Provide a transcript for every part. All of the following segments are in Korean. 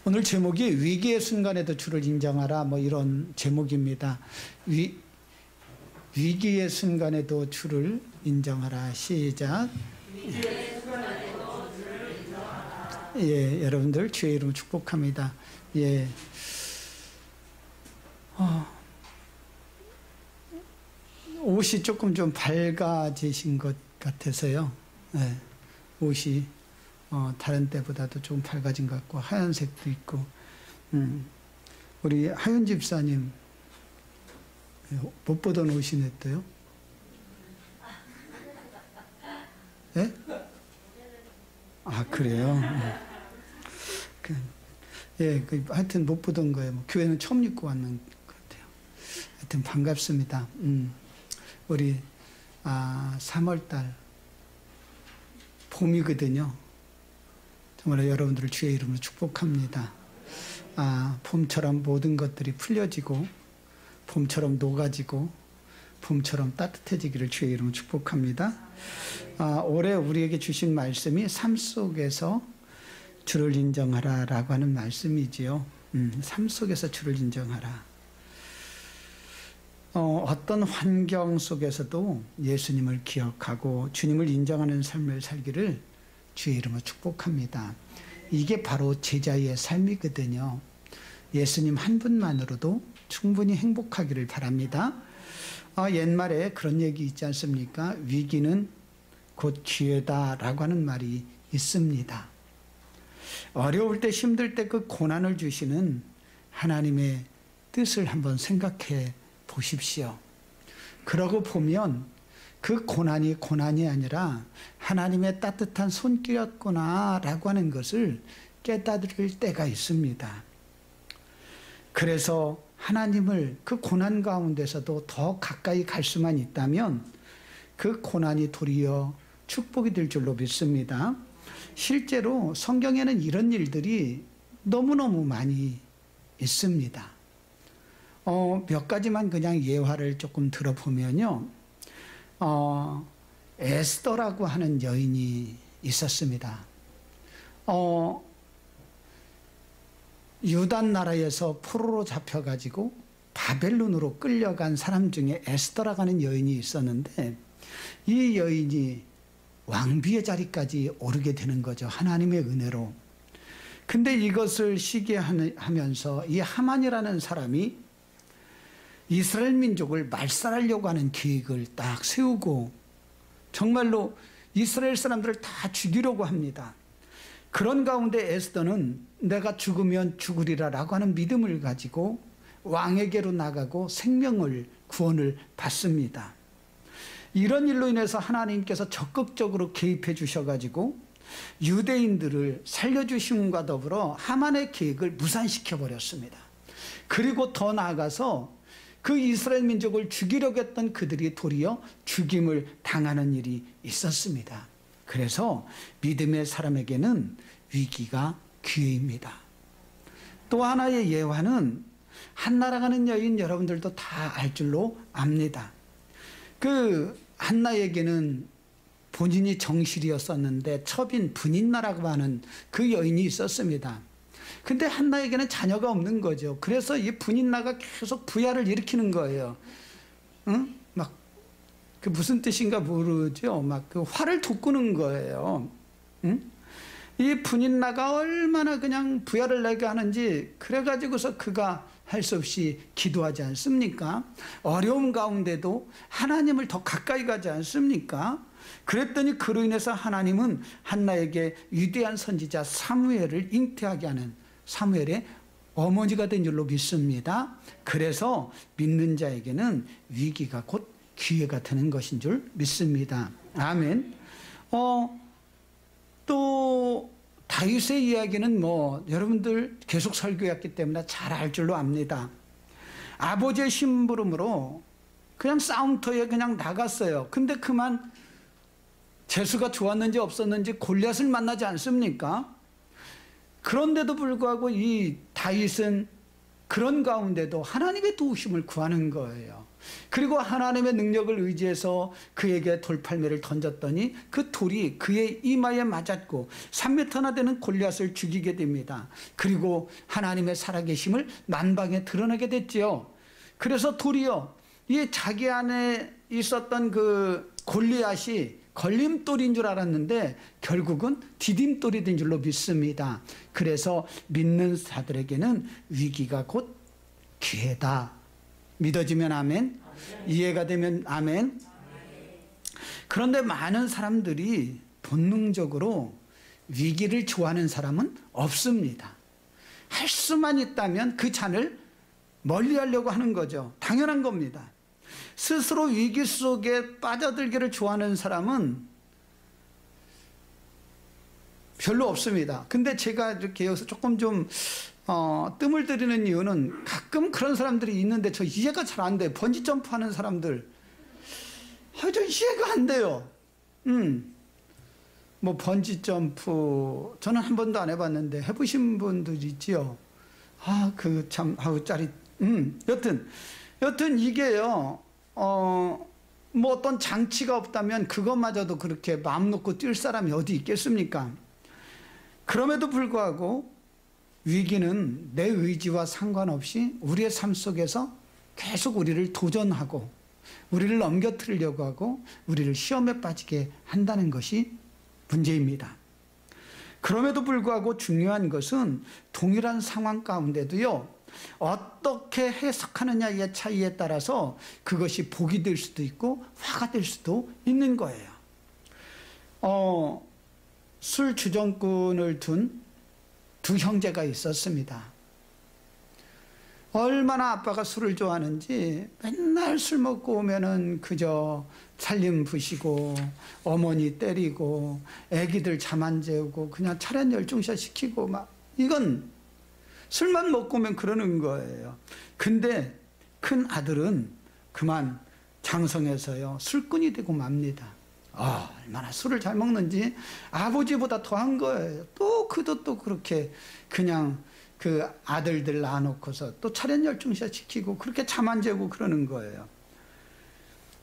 오늘 제목이 위기의 순간에도 주를 인정하라 뭐 이런 제목입니다. 위기의 순간에도 주를 인정하라. 시작. 예, 여러분들 주의 이름으로 축복합니다. 예. 옷이 조금 좀 밝아지신 것 같아서요. 예, 옷이 다른 때보다도 좀 밝아진 것 같고 하얀색도 있고. 우리 하윤 집사님 못 보던 옷이네 또요. 예? 아 그래요? 예, 하여튼 못 보던 거예요. 뭐, 교회는 처음 입고 왔는 것 같아요. 하여튼 반갑습니다. 우리 3월달 봄이거든요. 정말 여러분들을 주의 이름으로 축복합니다. 봄처럼 모든 것들이 풀려지고 봄처럼 녹아지고 봄처럼 따뜻해지기를 주의 이름으로 축복합니다. 올해 우리에게 주신 말씀이 삶 속에서 주를 인정하라 라고 하는 말씀이지요. 삶 속에서 주를 인정하라. 어떤 환경 속에서도 예수님을 기억하고 주님을 인정하는 삶을 살기를 주의 이름으로 축복합니다. 이게 바로 제자의 삶이거든요. 예수님 한 분만으로도 충분히 행복하기를 바랍니다. 옛말에 그런 얘기 있지 않습니까? 위기는 곧 기회다라고 하는 말이 있습니다. 어려울 때 힘들 때 그 고난을 주시는 하나님의 뜻을 한번 생각해 보십시오. 그러고 보면 그 고난이 아니라 하나님의 따뜻한 손길이었구나라고 하는 것을 깨달을 때가 있습니다. 그래서 하나님을 그 고난 가운데서도 더 가까이 갈 수만 있다면 그 고난이 도리어 축복이 될 줄로 믿습니다. 실제로 성경에는 이런 일들이 너무너무 많이 있습니다. 몇 가지만 그냥 예화를 조금 들어보면요. 에스더라고 하는 여인이 있었습니다. 유단 나라에서 포로로 잡혀가지고 바벨론으로 끌려간 사람 중에 에스더라고 하는 여인이 있었는데 이 여인이 왕비의 자리까지 오르게 되는 거죠. 하나님의 은혜로. 근데 이것을 시기하면서 이 하만이라는 사람이 이스라엘 민족을 말살하려고 하는 계획을 딱 세우고 정말로 이스라엘 사람들을 다 죽이려고 합니다. 그런 가운데 에스더는 내가 죽으면 죽으리라 라고 하는 믿음을 가지고 왕에게로 나가고 생명을 구원을 받습니다. 이런 일로 인해서 하나님께서 적극적으로 개입해 주셔가지고 유대인들을 살려주심과 더불어 하만의 계획을 무산시켜 버렸습니다. 그리고 더 나아가서 그 이스라엘 민족을 죽이려고 했던 그들이 도리어 죽임을 당하는 일이 있었습니다. 그래서 믿음의 사람에게는 위기가 기회입니다. 또 하나의 예화는 한나라고 하는 여인, 여러분들도 다 알 줄로 압니다. 그 한나에게는 본인이 정실이었었는데 첩인 분인나라고 하는 그 여인이 있었습니다. 근데 한나에게는 자녀가 없는 거죠. 그래서 이 분인나가 계속 부야를 일으키는 거예요. 응? 막 그 무슨 뜻인가 모르죠. 막 그 화를 돋구는 거예요. 응? 이 분인나가 얼마나 그냥 부야를 내게 하는지 그래가지고서 그가 할 수 없이 기도하지 않습니까? 어려움 가운데도 하나님을 더 가까이 가지 않습니까? 그랬더니 그로 인해서 하나님은 한나에게 위대한 선지자 사무엘을 잉태하게 하는 사무엘의 어머니가 된 줄로 믿습니다. 그래서 믿는 자에게는 위기가 곧 기회가 되는 것인 줄 믿습니다. 아멘. 또 다윗의 이야기는 뭐 여러분들 계속 설교했기 때문에 잘 알 줄로 압니다. 아버지의 심부름으로 그냥 싸움터에 그냥 나갔어요. 근데 그만 재수가 좋았는지 없었는지 골리앗을 만나지 않습니까? 그런데도 불구하고 이 다윗은 그런 가운데도 하나님의 도우심을 구하는 거예요. 그리고 하나님의 능력을 의지해서 그에게 돌팔매를 던졌더니 그 돌이 그의 이마에 맞았고 3m나 되는 골리앗을 죽이게 됩니다. 그리고 하나님의 살아계심을 만방에 드러내게 됐지요. 그래서 돌이요, 이 자기 안에 있었던 그 골리앗이 걸림돌인 줄 알았는데 결국은 디딤돌이 된 줄로 믿습니다. 그래서 믿는 자들에게는 위기가 곧 기회다. 믿어지면 아멘, 이해가 되면 아멘. 그런데 많은 사람들이 본능적으로 위기를 좋아하는 사람은 없습니다. 할 수만 있다면 그 잔을 멀리하려고 하는 거죠. 당연한 겁니다. 스스로 위기 속에 빠져들기를 좋아하는 사람은 별로 없습니다. 근데 제가 이렇게 여기서 조금 좀 뜸을 들이는 이유는 가끔 그런 사람들이 있는데 저 이해가 잘 안 돼요. 번지 점프하는 사람들, 저 이해가 안 돼요. 뭐 번지 점프 저는 한 번도 안 해봤는데 해보신 분들 있지요. 그 참 짜릿. 여튼 이게요. 뭐 어떤 장치가 없다면 그것마저도 그렇게 마음 놓고 뛸 사람이 어디 있겠습니까? 그럼에도 불구하고 위기는 내 의지와 상관없이 우리의 삶 속에서 계속 우리를 도전하고 우리를 넘겨뜨리려고 하고 우리를 시험에 빠지게 한다는 것이 문제입니다. 그럼에도 불구하고 중요한 것은 동일한 상황 가운데도요, 어떻게 해석하느냐의 차이에 따라서 그것이 복이 될 수도 있고 화가 될 수도 있는 거예요. 술 주정꾼을 둔 두 형제가 있었습니다. 얼마나 아빠가 술을 좋아하는지 맨날 술 먹고 오면은 그저 살림 부시고 어머니 때리고 애기들 잠 안 재우고 그냥 차렷 열중샷 시키고 막, 이건 술만 먹고 오면 그러는 거예요. 근데 큰 아들은 그만 장성해서요 술꾼이 되고 맙니다. 얼마나 술을 잘 먹는지 아버지보다 더한 거예요. 또 그도 또 그렇게 그냥 그 아들들 낳아놓고서 또 차렷 열중샷 시키고 그렇게 잠 안 재고 그러는 거예요.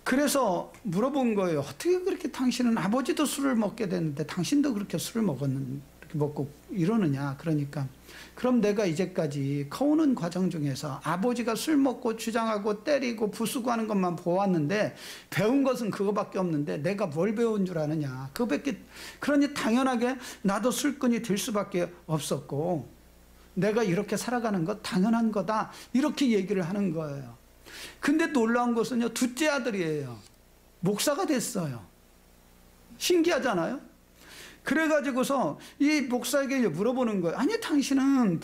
그래서 물어본 거예요. 어떻게 그렇게 당신은 아버지도 술을 먹게 됐는데 당신도 그렇게 술을 먹고 이러느냐. 그러니까 그럼 내가 이제까지 커오는 과정 중에서 아버지가 술 먹고 주장하고 때리고 부수고 하는 것만 보았는데 배운 것은 그거밖에 없는데 내가 뭘 배운 줄 아느냐. 그거밖에. 그러니 당연하게 나도 술꾼이 될 수밖에 없었고 내가 이렇게 살아가는 것 당연한 거다. 이렇게 얘기를 하는 거예요. 근데 놀라운 것은요, 둘째 아들이에요. 목사가 됐어요. 신기하잖아요. 그래가지고서 이 목사에게 물어보는 거예요. 아니 당신은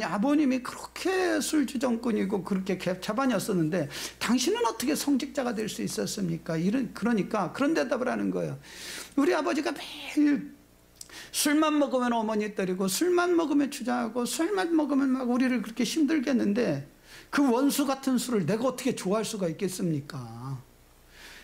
아버님이 그렇게 술주정꾼이고 그렇게 갭차반이었었는데 당신은 어떻게 성직자가 될 수 있었습니까? 그러니까 그런 대답을 하는 거예요. 우리 아버지가 매일 술만 먹으면 어머니 때리고 술만 먹으면 주장하고 술만 먹으면 막 우리를 그렇게 힘들게 했는데 그 원수 같은 술을 내가 어떻게 좋아할 수가 있겠습니까?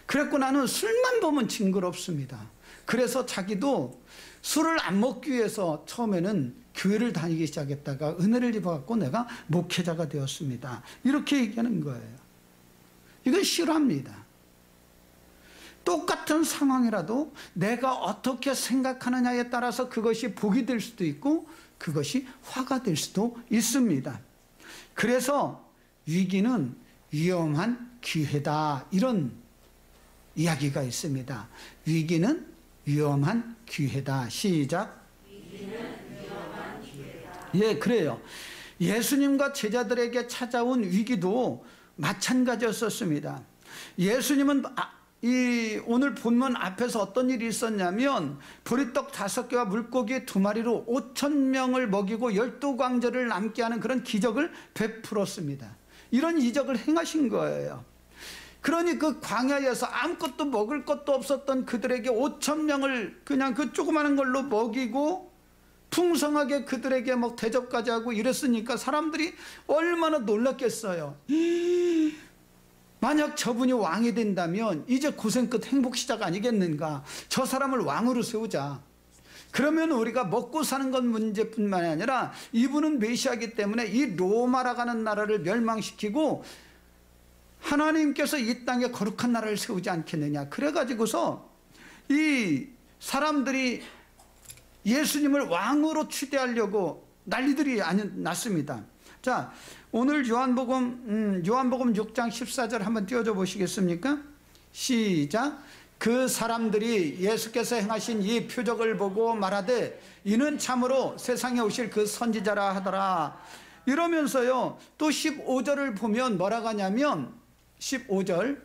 그랬고 나는 술만 보면 징그럽습니다. 그래서 자기도 술을 안 먹기 위해서 처음에는 교회를 다니기 시작했다가 은혜를 입어갖고 내가 목회자가 되었습니다. 이렇게 얘기하는 거예요. 이건 실화입니다. 똑같은 상황이라도 내가 어떻게 생각하느냐에 따라서 그것이 복이 될 수도 있고 그것이 화가 될 수도 있습니다. 그래서 위기는 위험한 기회다. 이런 이야기가 있습니다. 위기는 위험한 기회다. 시작. 위기는 위험한 기회다. 예, 그래요. 예수님과 제자들에게 찾아온 위기도 마찬가지였었습니다. 예수님은 오늘 본문 앞에서 어떤 일이 있었냐면 보리떡 5개와 물고기 2마리로 5,000명을 먹이고 12광절을 남게 하는 그런 기적을 베풀었습니다. 이런 이적을 행하신 거예요. 그러니 그 광야에서 아무것도 먹을 것도 없었던 그들에게 5,000명을 그냥 그 조그마한 걸로 먹이고 풍성하게 그들에게 막 대접까지 하고 이랬으니까 사람들이 얼마나 놀랐겠어요. 만약 저분이 왕이 된다면 이제 고생 끝 행복 시작 아니겠는가. 저 사람을 왕으로 세우자. 그러면 우리가 먹고 사는 건 문제뿐만 아니라 이분은 메시아이기 때문에 이 로마라고 하는 나라를 멸망시키고 하나님께서 이 땅에 거룩한 나라를 세우지 않겠느냐. 그래가지고서 이 사람들이 예수님을 왕으로 취대하려고 난리들이 났습니다. 자, 오늘 요한복음 6장 14절 한번 띄워줘 보시겠습니까? 시작. 그 사람들이 예수께서 행하신 이 표적을 보고 말하되 이는 참으로 세상에 오실 그 선지자라 하더라. 이러면서요, 또 15절을 보면 뭐라고 하냐면 15절,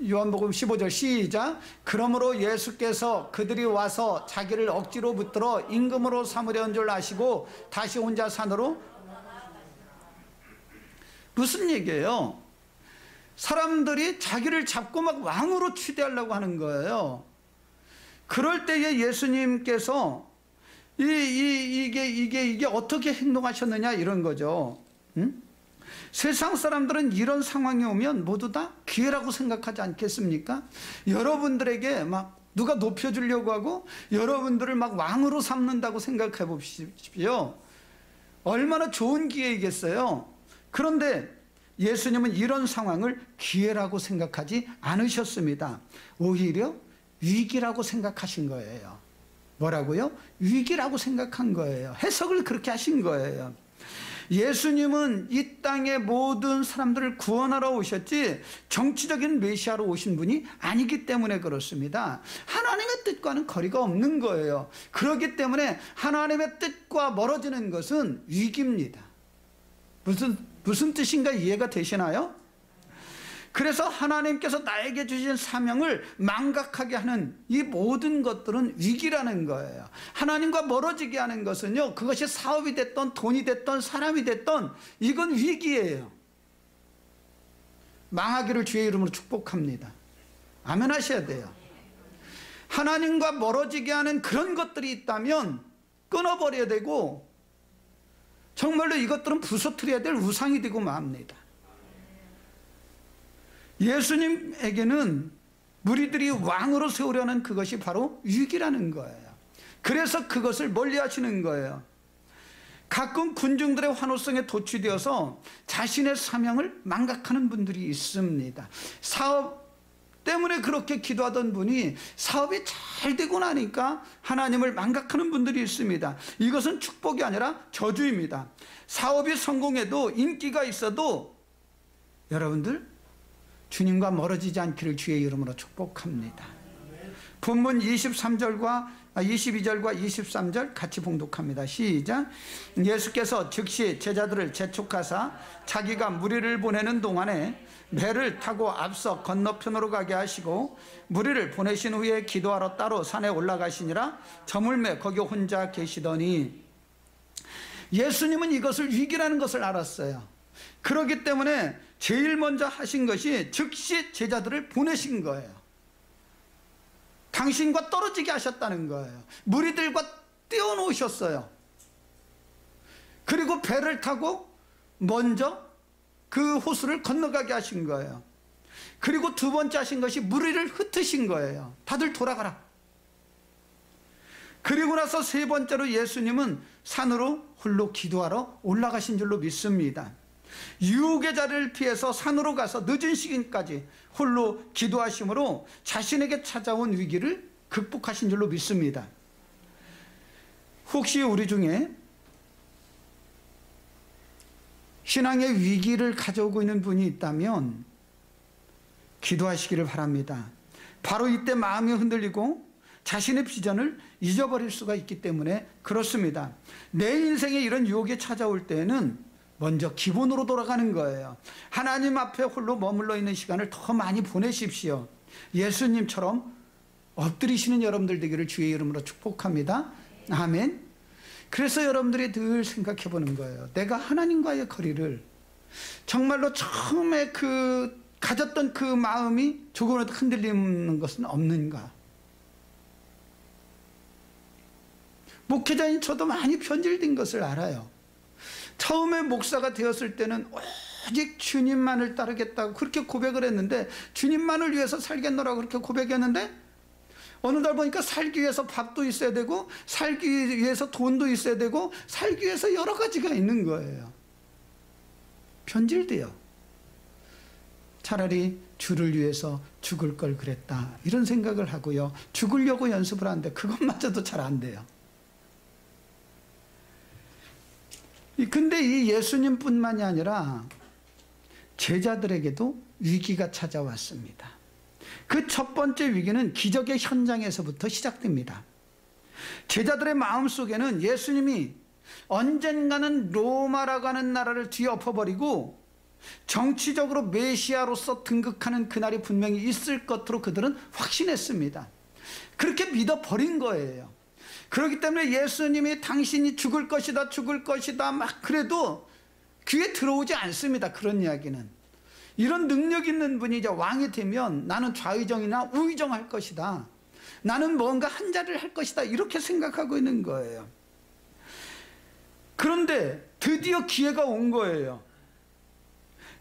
요한복음 15절 시작. 그러므로 예수께서 그들이 와서 자기를 억지로 붙들어 임금으로 삼으려는 줄 아시고 다시 혼자 산으로. 무슨 얘기예요? 사람들이 자기를 잡고 막 왕으로 취대하려고 하는 거예요. 그럴 때에 예수님께서 이게 어떻게 행동하셨느냐 이런 거죠. 응? 세상 사람들은 이런 상황이 오면 모두 다 기회라고 생각하지 않겠습니까? 여러분들에게 막 누가 높여주려고 하고 여러분들을 막 왕으로 삼는다고 생각해 보십시오. 얼마나 좋은 기회이겠어요. 그런데 예수님은 이런 상황을 기회라고 생각하지 않으셨습니다. 오히려 위기라고 생각하신 거예요. 뭐라고요? 위기라고 생각한 거예요. 해석을 그렇게 하신 거예요. 예수님은 이 땅의 모든 사람들을 구원하러 오셨지 정치적인 메시아로 오신 분이 아니기 때문에 그렇습니다. 하나님의 뜻과는 거리가 없는 거예요. 그렇기 때문에 하나님의 뜻과 멀어지는 것은 위기입니다. 무슨 뜻인가 이해가 되시나요? 그래서 하나님께서 나에게 주신 사명을 망각하게 하는 이 모든 것들은 위기라는 거예요. 하나님과 멀어지게 하는 것은요, 그것이 사업이 됐던 돈이 됐던 사람이 됐던 이건 위기예요. 망하기를 주의 이름으로 축복합니다. 아멘 하셔야 돼요. 하나님과 멀어지게 하는 그런 것들이 있다면 끊어버려야 되고 정말로 이것들은 부서뜨려야 될 우상이 되고 맙니다. 예수님에게는 무리들이 왕으로 세우려는 그것이 바로 위기라는 거예요. 그래서 그것을 멀리 하시는 거예요. 가끔 군중들의 환호성에 도취되어서 자신의 사명을 망각하는 분들이 있습니다. 사업 때문에 그렇게 기도하던 분이 사업이 잘 되고 나니까 하나님을 망각하는 분들이 있습니다. 이것은 축복이 아니라 저주입니다. 사업이 성공해도 인기가 있어도 여러분들 주님과 멀어지지 않기를 주의 이름으로 축복합니다. 본문 22절과 23절 같이 봉독합니다. 시작. 예수께서 즉시 제자들을 재촉하사 자기가 무리를 보내는 동안에 배를 타고 앞서 건너편으로 가게 하시고 무리를 보내신 후에 기도하러 따로 산에 올라가시니라. 저물매 거기 혼자 계시더니 예수님은 이것을 위기라는 것을 알았어요. 그렇기 때문에 제일 먼저 하신 것이 즉시 제자들을 보내신 거예요. 당신과 떨어지게 하셨다는 거예요. 무리들과 떼어놓으셨어요. 그리고 배를 타고 먼저 그 호수를 건너가게 하신 거예요. 그리고 두 번째 하신 것이 무리를 흩으신 거예요. 다들 돌아가라. 그리고 나서 세 번째로 예수님은 산으로 홀로 기도하러 올라가신 줄로 믿습니다. 유혹의 자리를 피해서 산으로 가서 늦은 시간까지 홀로 기도하심으로 자신에게 찾아온 위기를 극복하신 줄로 믿습니다. 혹시 우리 중에 신앙의 위기를 가져오고 있는 분이 있다면 기도하시기를 바랍니다. 바로 이때 마음이 흔들리고 자신의 비전을 잊어버릴 수가 있기 때문에 그렇습니다. 내 인생에 이런 유혹이 찾아올 때에는 먼저 기본으로 돌아가는 거예요. 하나님 앞에 홀로 머물러 있는 시간을 더 많이 보내십시오. 예수님처럼 엎드리시는 여러분들 되기를 주의 이름으로 축복합니다. 아멘. 그래서 여러분들이 늘 생각해 보는 거예요. 내가 하나님과의 거리를 정말로 처음에 가졌던 그 마음이 조금이라도 흔들리는 것은 없는가. 목회자인 저도 많이 변질된 것을 알아요. 처음에 목사가 되었을 때는 오직 주님만을 따르겠다고 그렇게 고백을 했는데, 주님만을 위해서 살겠노라고 그렇게 고백했는데 어느 날 보니까 살기 위해서 밥도 있어야 되고 살기 위해서 돈도 있어야 되고 살기 위해서 여러 가지가 있는 거예요. 변질돼요. 차라리 주를 위해서 죽을 걸 그랬다, 이런 생각을 하고요. 죽으려고 연습을 하는데 그것마저도 잘 안 돼요. 근데 이 예수님뿐만이 아니라 제자들에게도 위기가 찾아왔습니다. 그 첫 번째 위기는 기적의 현장에서부터 시작됩니다. 제자들의 마음속에는 예수님이 언젠가는 로마라고 하는 나라를 뒤엎어버리고 정치적으로 메시아로서 등극하는 그날이 분명히 있을 것으로 그들은 확신했습니다. 그렇게 믿어버린 거예요. 그렇기 때문에 예수님이 당신이 죽을 것이다, 죽을 것이다 막 그래도 귀에 들어오지 않습니다. 그런 이야기는. 이런 능력 있는 분이 이제 왕이 되면 나는 좌의정이나 우의정할 것이다, 나는 뭔가 한 자리를 할 것이다, 이렇게 생각하고 있는 거예요. 그런데 드디어 기회가 온 거예요.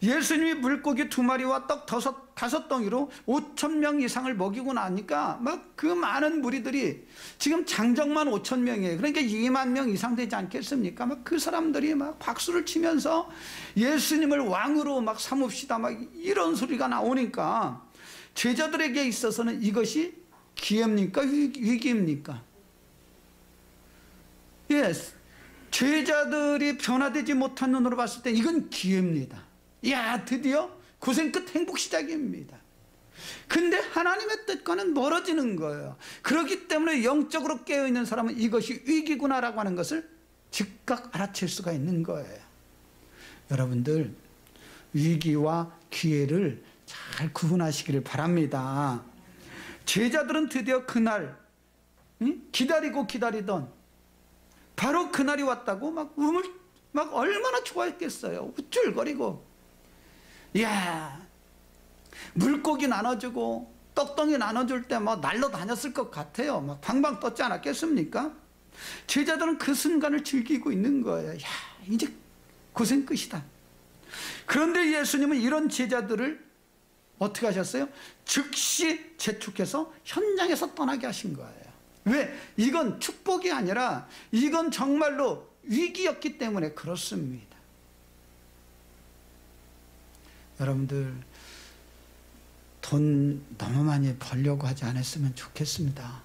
예수님이 물고기 2마리와 떡 5덩이로 5,000명 이상을 먹이고 나니까 막 그 많은 무리들이, 지금 장정만 5,000명이에요. 그러니까 2만 명 이상 되지 않겠습니까? 막 그 사람들이 막 박수를 치면서 예수님을 왕으로 막 삼읍시다 막 이런 소리가 나오니까 제자들에게 있어서는 이것이 기회입니까? 위기입니까? 예, 제자들이 변화되지 못한 눈으로 봤을 때 이건 기회입니다. 야, 드디어 고생 끝 행복 시작입니다. 근데 하나님의 뜻과는 멀어지는 거예요. 그렇기 때문에 영적으로 깨어있는 사람은 이것이 위기구나라고 하는 것을 즉각 알아챌 수가 있는 거예요. 여러분들, 위기와 기회를 잘 구분하시기를 바랍니다. 제자들은 드디어 그날 기다리고 기다리던 바로 그날이 왔다고 막 얼마나 좋아했겠어요. 우쭐거리고, 이야, 물고기 나눠주고 떡덩이 나눠줄 때 막 날라다녔을 것 같아요. 막 방방 떴지 않았겠습니까? 제자들은 그 순간을 즐기고 있는 거예요. 야, 이제 고생 끝이다. 그런데 예수님은 이런 제자들을 어떻게 하셨어요? 즉시 재촉해서 현장에서 떠나게 하신 거예요. 왜? 이건 축복이 아니라 이건 정말로 위기였기 때문에 그렇습니다. 여러분들, 돈 너무 많이 벌려고 하지 않았으면 좋겠습니다.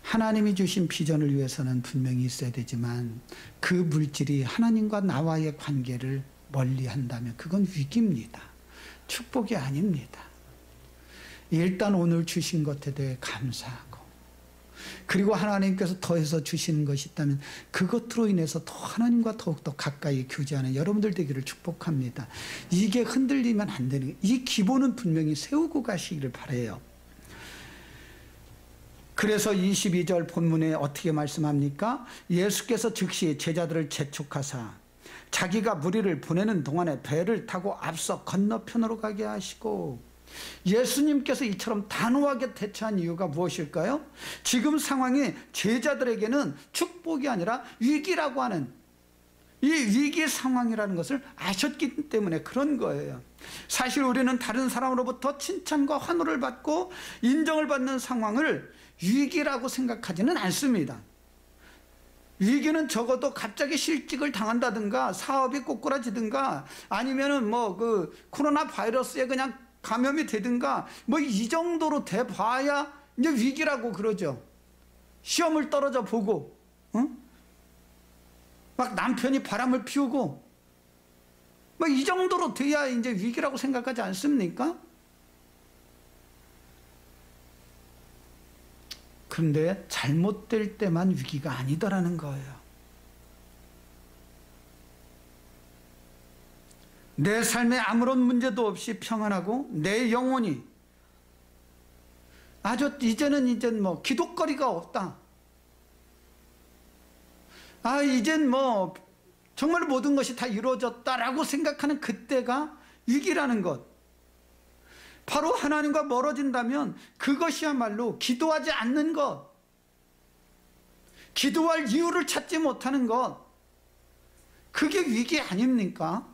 하나님이 주신 비전을 위해서는 분명히 있어야 되지만 그 물질이 하나님과 나와의 관계를 멀리한다면 그건 위기입니다. 축복이 아닙니다. 일단 오늘 주신 것에 대해 감사하고, 그리고 하나님께서 더해서 주시는 것이 있다면 그것으로 인해서 더 하나님과 더욱더 가까이 교제하는 여러분들 되기를 축복합니다. 이게 흔들리면 안 되는 거예요. 이 기본은 분명히 세우고 가시기를 바라요. 그래서 22절 본문에 어떻게 말씀합니까? 예수께서 즉시 제자들을 재촉하사 자기가 무리를 보내는 동안에 배를 타고 앞서 건너편으로 가게 하시고, 예수님께서 이처럼 단호하게 대처한 이유가 무엇일까요? 지금 상황이 제자들에게는 축복이 아니라 위기라고 하는 이 위기 상황이라는 것을 아셨기 때문에 그런 거예요. 사실 우리는 다른 사람으로부터 칭찬과 환호를 받고 인정을 받는 상황을 위기라고 생각하지는 않습니다. 위기는 적어도 갑자기 실직을 당한다든가 사업이 꼬꾸라지든가 아니면은 뭐 그 코로나 바이러스에 그냥 감염이 되든가 뭐 이 정도로 돼 봐야 이제 위기라고 그러죠. 시험을 떨어져 보고, 막 남편이 바람을 피우고, 막 이 정도로 돼야 이제 위기라고 생각하지 않습니까? 그런데 잘못될 때만 위기가 아니더라는 거예요. 내 삶에 아무런 문제도 없이 평안하고 내 영혼이 아주 이제는 뭐 기독거리가 없다. 아, 이젠 뭐 정말 모든 것이 다 이루어졌다라고 생각하는 그때가 위기라는 것. 바로 하나님과 멀어진다면 그것이야말로 기도하지 않는 것, 기도할 이유를 찾지 못하는 것, 그게 위기 아닙니까?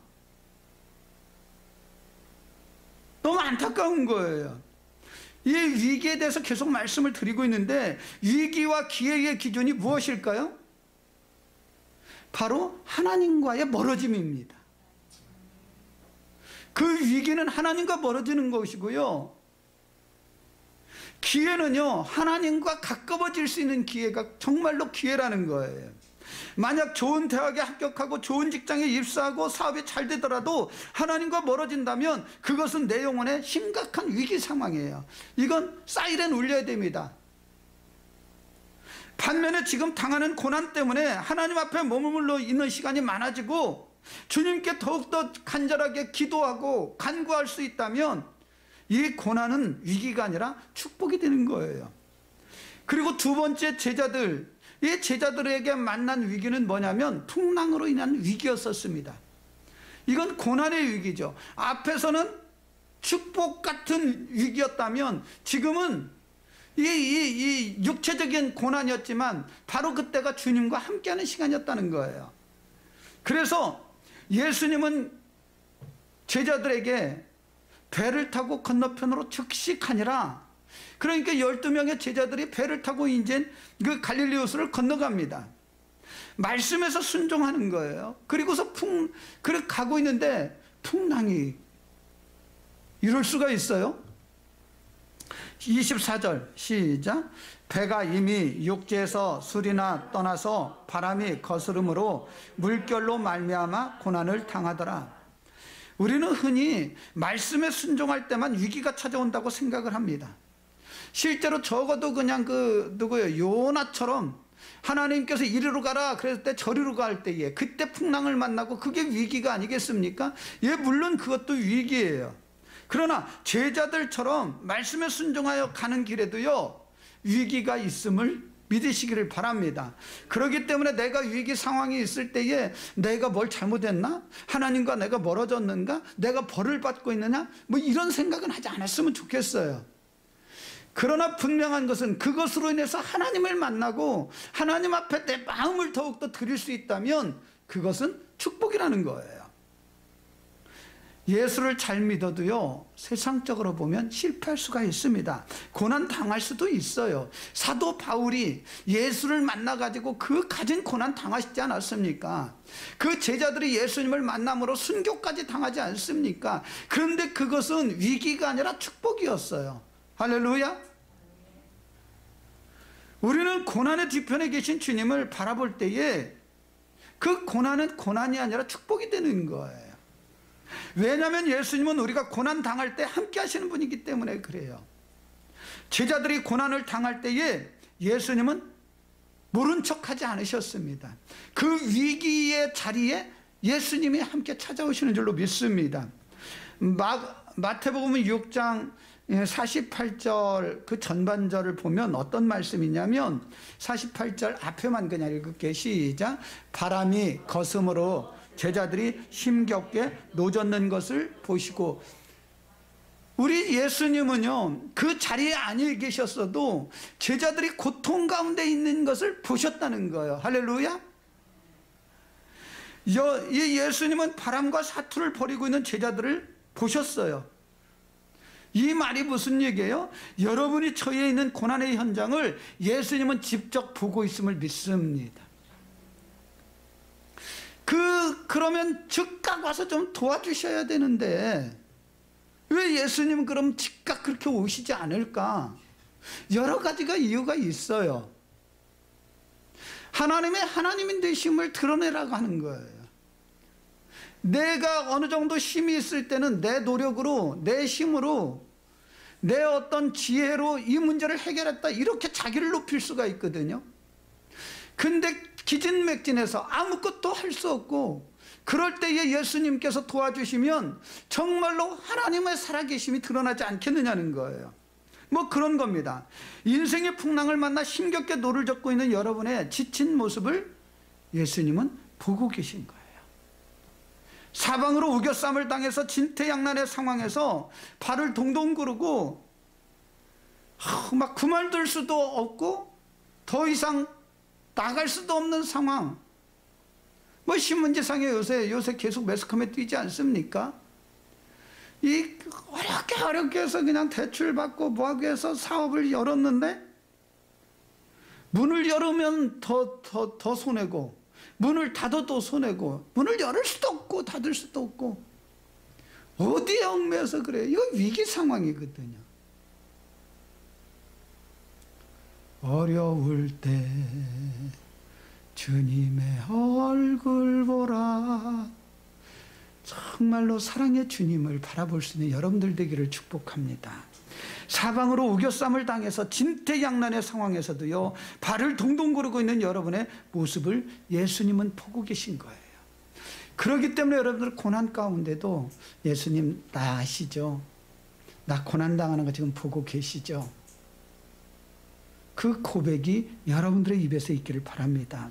너무 안타까운 거예요. 이 위기에 대해서 계속 말씀을 드리고 있는데 위기와 기회의 기준이 무엇일까요? 바로 하나님과의 멀어짐입니다. 그 위기는 하나님과 멀어지는 것이고요. 기회는요, 하나님과 가까워질 수 있는 기회가 정말로 기회라는 거예요. 만약 좋은 대학에 합격하고 좋은 직장에 입사하고 사업이 잘 되더라도 하나님과 멀어진다면 그것은 내 영혼의 심각한 위기 상황이에요. 이건 사이렌 울려야 됩니다. 반면에 지금 당하는 고난 때문에 하나님 앞에 머물러 있는 시간이 많아지고 주님께 더욱더 간절하게 기도하고 간구할 수 있다면 이 고난은 위기가 아니라 축복이 되는 거예요. 그리고 두 번째, 제자들, 이 제자들에게 만난 위기는 뭐냐면 풍랑으로 인한 위기였었습니다. 이건 고난의 위기죠. 앞에서는 축복 같은 위기였다면 지금은 이 육체적인 고난이었지만 바로 그때가 주님과 함께하는 시간이었다는 거예요. 그래서 예수님은 제자들에게 배를 타고 건너편으로 즉시 가니라. 그러니까 12명의 제자들이 배를 타고 이제 그 갈릴리 호수를 건너갑니다. 말씀에서 순종하는 거예요. 그리고서 그렇게 가고 있는데 풍랑이, 이럴 수가 있어요? 24절 시작. 배가 이미 육지에서 수리나 떠나서 바람이 거스름으로 물결로 말미암아 고난을 당하더라. 우리는 흔히 말씀에 순종할 때만 위기가 찾아온다고 생각을 합니다. 실제로 적어도 그냥 누구예요? 요나처럼 하나님께서 이리로 가라 그랬을 때 저리로 갈 때에 그때 풍랑을 만나고 그게 위기가 아니겠습니까? 예, 물론 그것도 위기예요. 그러나 제자들처럼 말씀에 순종하여 가는 길에도요, 위기가 있음을 믿으시기를 바랍니다. 그렇기 때문에 내가 위기 상황이 있을 때에 내가 뭘 잘못했나? 하나님과 내가 멀어졌는가? 내가 벌을 받고 있느냐? 뭐 이런 생각은 하지 않았으면 좋겠어요. 그러나 분명한 것은 그것으로 인해서 하나님을 만나고 하나님 앞에 내 마음을 더욱더 드릴 수 있다면 그것은 축복이라는 거예요. 예수를 잘 믿어도요, 세상적으로 보면 실패할 수가 있습니다. 고난 당할 수도 있어요. 사도 바울이 예수를 만나가지고 그 가진 고난 당하시지 않았습니까? 그 제자들이 예수님을 만남으로 순교까지 당하지 않습니까? 그런데 그것은 위기가 아니라 축복이었어요. 할렐루야. 우리는 고난의 뒤편에 계신 주님을 바라볼 때에 그 고난은 고난이 아니라 축복이 되는 거예요. 왜냐하면 예수님은 우리가 고난 당할 때 함께 하시는 분이기 때문에 그래요. 제자들이 고난을 당할 때에 예수님은 모른 척하지 않으셨습니다. 그 위기의 자리에 예수님이 함께 찾아오시는 줄로 믿습니다. 마태복음 6장 48절 그 전반절을 보면 어떤 말씀이냐면 48절 앞에만 그냥 읽을게요. 시작. 바람이 거슴으로 제자들이 힘겹게 노젓는 것을 보시고. 우리 예수님은요, 그 자리에 안 계셨어도 제자들이 고통 가운데 있는 것을 보셨다는 거예요. 할렐루야. 이 예수님은 바람과 사투를 벌이고 있는 제자들을 보셨어요. 이 말이 무슨 얘기예요? 여러분이 처해 있는 고난의 현장을 예수님은 직접 보고 있음을 믿습니다. 그러면 즉각 와서 좀 도와주셔야 되는데 왜 예수님 그럼 즉각 그렇게 오시지 않을까? 여러 가지가 이유가 있어요. 하나님의 하나님인 되심을 드러내라고 하는 거예요. 내가 어느 정도 힘이 있을 때는 내 노력으로, 내 힘으로, 내 어떤 지혜로 이 문제를 해결했다, 이렇게 자기를 높일 수가 있거든요. 근데 기진맥진해서 아무것도 할 수 없고 그럴 때에 예수님께서 도와주시면 정말로 하나님의 살아계심이 드러나지 않겠느냐는 거예요. 뭐 그런 겁니다. 인생의 풍랑을 만나 힘겹게 노를 젓고 있는 여러분의 지친 모습을 예수님은 보고 계신 거예요. 사방으로 우겨쌈을 당해서 진퇴양난의 상황에서 발을 동동 구르고 막 그만둘 수도 없고 더 이상 나갈 수도 없는 상황. 뭐 신문지상에 요새 계속 매스컴에 뛰지 않습니까? 이 어렵게 해서 그냥 대출 받고 뭐하고 해서 사업을 열었는데 문을 열으면 더 손해고 문을 닫아도 손해고 문을 열을 수도 없고 닫을 수도 없고 어디에 얽매여서 그래요? 이거 위기 상황이거든요. 어려울 때 주님의 얼굴 보라. 정말로 사랑의 주님을 바라볼 수 있는 여러분들 되기를 축복합니다. 사방으로 우겨쌈을 당해서 진퇴양난의 상황에서도요, 발을 동동 구르고 있는 여러분의 모습을 예수님은 보고 계신 거예요. 그렇기 때문에 여러분들 고난 가운데도 예수님 나 아시죠? 나 고난당하는 거 지금 보고 계시죠? 그 고백이 여러분들의 입에서 있기를 바랍니다.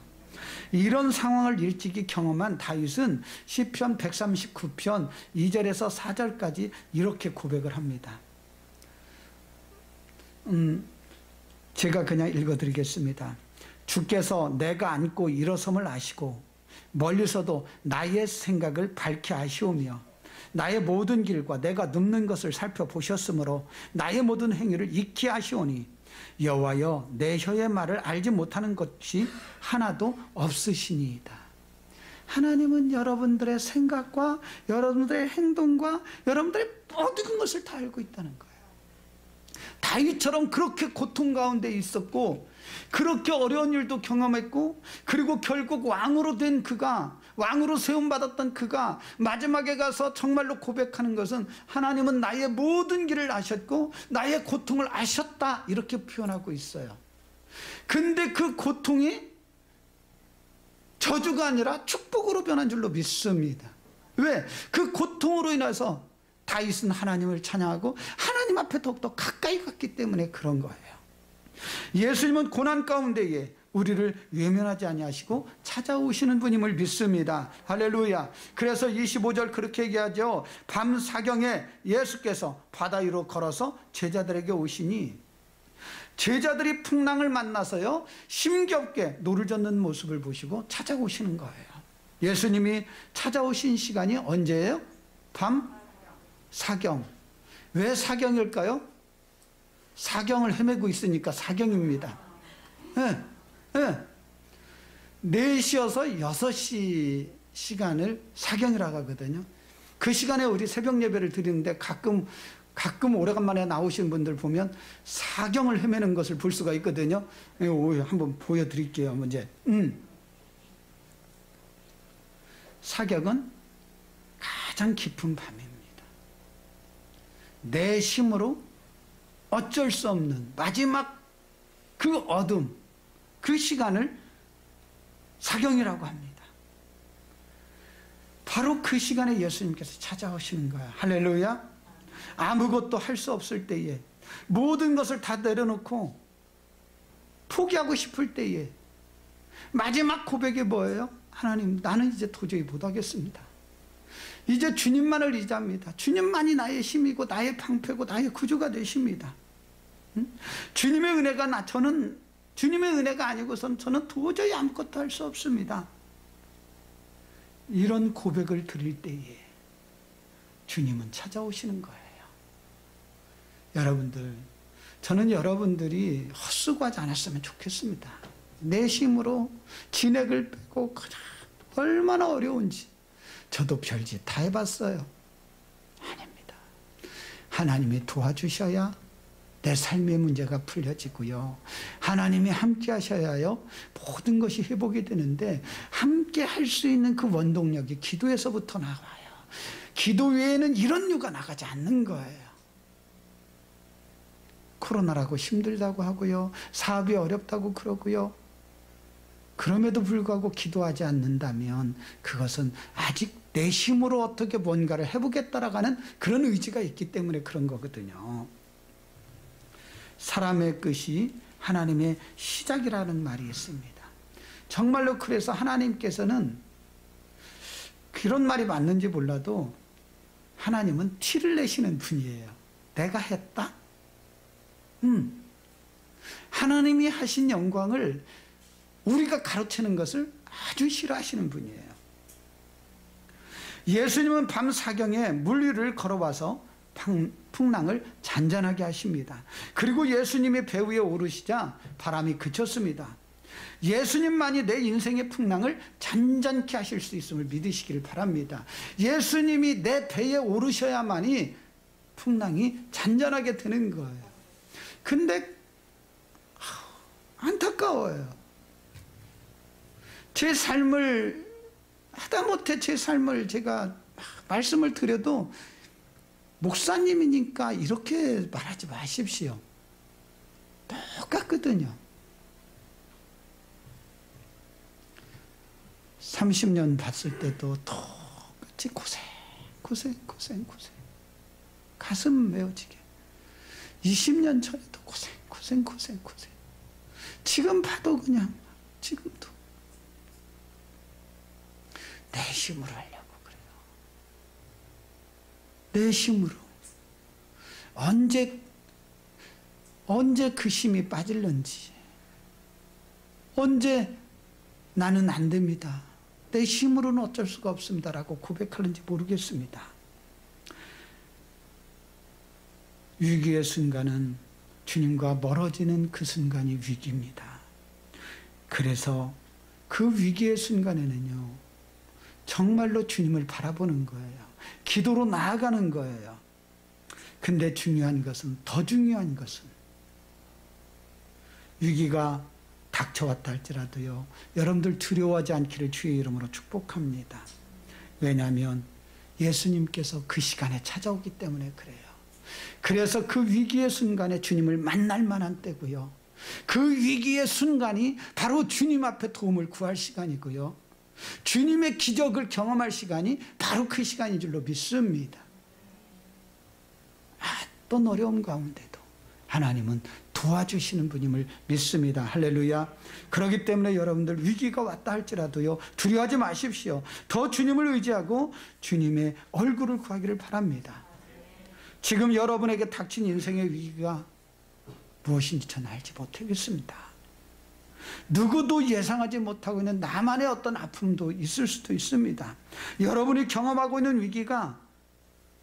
이런 상황을 일찍이 경험한 다윗은 시편 139편 2절에서 4절까지 이렇게 고백을 합니다. 제가 그냥 읽어드리겠습니다. 주께서 내가 앉고 일어섬을 아시고 멀리서도 나의 생각을 밝히 아시오며 나의 모든 길과 내가 눕는 것을 살펴보셨으므로 나의 모든 행위를 익히 아시오니 여호와여 내 혀의 말을 알지 못하는 것이 하나도 없으시니이다. 하나님은 여러분들의 생각과 여러분들의 행동과 여러분들의 모든 것을 다 알고 있다는 거예요. 다윗처럼 그렇게 고통 가운데 있었고 그렇게 어려운 일도 경험했고 그리고 결국 왕으로 된 그가, 왕으로 세움받았던 그가 마지막에 가서 정말로 고백하는 것은 하나님은 나의 모든 길을 아셨고 나의 고통을 아셨다, 이렇게 표현하고 있어요. 근데 그 고통이 저주가 아니라 축복으로 변한 줄로 믿습니다. 왜? 그 고통으로 인해서 다윗은 하나님을 찬양하고 하나님 앞에 더욱더 가까이 갔기 때문에 그런 거예요. 예수님은 고난 가운데에 우리를 외면하지 아니하시고 찾아오시는 분임을 믿습니다. 할렐루야. 그래서 25절 그렇게 얘기하죠. 밤 사경에 예수께서 바다 위로 걸어서 제자들에게 오시니 제자들이 풍랑을 만나서요 힘겹게 노를 젓는 모습을 보시고 찾아오시는 거예요. 예수님이 찾아오신 시간이 언제예요? 밤 사경. 왜 사경일까요? 사경을 헤매고 있으니까 사경입니다. 네, 네. 4시여서 6시 시간을 사경이라고 하거든요. 그 시간에 우리 새벽 예배를 드리는데 가끔 오래간만에 나오신 분들 보면 사경을 헤매는 것을 볼 수가 있거든요. 한번 보여드릴게요. 문제. 사경은 가장 깊은 밤입니다. 내 힘으로 어쩔 수 없는 마지막 그 어둠, 그 시간을 사경이라고 합니다. 바로 그 시간에 예수님께서 찾아오시는 거야. 할렐루야. 아무것도 할 수 없을 때에, 모든 것을 다 내려놓고 포기하고 싶을 때에 마지막 고백이 뭐예요? 하나님, 나는 이제 도저히 못하겠습니다. 이제 주님만을 의지합니다. 주님만이 나의 힘이고 나의 방패고 나의 구주가 되십니다. 주님의 은혜가 주님의 은혜가 아니고선 저는 도저히 아무것도 할 수 없습니다. 이런 고백을 드릴 때에 주님은 찾아오시는 거예요. 여러분들, 저는 여러분들이 헛수고하지 않았으면 좋겠습니다. 내 힘으로 진액을 빼고 얼마나 어려운지 저도 별짓 다 해봤어요. 아닙니다. 하나님이 도와주셔야 내 삶의 문제가 풀려지고요. 하나님이 함께 하셔야요 모든 것이 회복이 되는데, 함께 할 수 있는 그 원동력이 기도에서부터 나와요. 기도 외에는 이런 유가 나가지 않는 거예요. 코로나라고 힘들다고 하고요, 사업이 어렵다고 그러고요, 그럼에도 불구하고 기도하지 않는다면 그것은 아직 내 힘으로 어떻게 뭔가를 해보겠다라고 하는 그런 의지가 있기 때문에 그런 거거든요. 사람의 끝이 하나님의 시작이라는 말이 있습니다. 정말로 그래서 하나님께서는, 그런 말이 맞는지 몰라도 하나님은 티를 내시는 분이에요. 내가 했다? 하나님이 하신 영광을 우리가 가로채는 것을 아주 싫어하시는 분이에요. 예수님은 밤 사경에 물 위를 걸어와서 풍랑을 잔잔하게 하십니다. 그리고 예수님이 배 위에 오르시자 바람이 그쳤습니다. 예수님만이 내 인생의 풍랑을 잔잔케 하실 수 있음을 믿으시기를 바랍니다. 예수님이 내 배에 오르셔야만이 풍랑이 잔잔하게 되는 거예요. 근데 안타까워요. 제 삶을 하다못해 제 삶을 제가 말씀을 드려도 목사님이니까 이렇게 말하지 마십시오. 똑같거든요. 30년 봤을 때도 똑같이 고생. 가슴 메어지게. 20년 전에도 고생. 지금 봐도 그냥 지금도 내 힘으로 하려고 그래요. 내 힘으로. 언제 그 힘이 빠질는지, 언제 나는 안 됩니다, 내 힘으로는 어쩔 수가 없습니다라고 고백하는지 모르겠습니다. 위기의 순간은 주님과 멀어지는 그 순간이 위기입니다. 그래서 그 위기의 순간에는요, 정말로 주님을 바라보는 거예요. 기도로 나아가는 거예요. 근데 더 중요한 것은 위기가 닥쳐왔다 할지라도요, 여러분들 두려워하지 않기를 주의 이름으로 축복합니다. 왜냐하면 예수님께서 그 시간에 찾아오기 때문에 그래요. 그래서 그 위기의 순간에 주님을 만날 만한 때고요, 그 위기의 순간이 바로 주님 앞에 도움을 구할 시간이고요, 주님의 기적을 경험할 시간이 바로 그 시간인 줄로 믿습니다. 어떤 어려움 가운데도 하나님은 도와주시는 분임을 믿습니다. 할렐루야. 그렇기 때문에 여러분들 위기가 왔다 할지라도요, 두려워하지 마십시오. 더 주님을 의지하고 주님의 얼굴을 구하기를 바랍니다. 지금 여러분에게 닥친 인생의 위기가 무엇인지 저는 알지 못하겠습니다. 누구도 예상하지 못하고 있는 나만의 어떤 아픔도 있을 수도 있습니다. 여러분이 경험하고 있는 위기가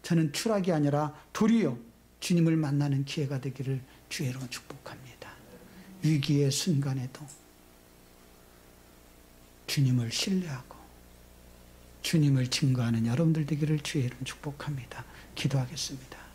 저는 추락이 아니라 도리어 주님을 만나는 기회가 되기를 주의 이름으로 축복합니다. 위기의 순간에도 주님을 신뢰하고 주님을 증거하는 여러분들 되기를 주의 이름으로 축복합니다. 기도하겠습니다.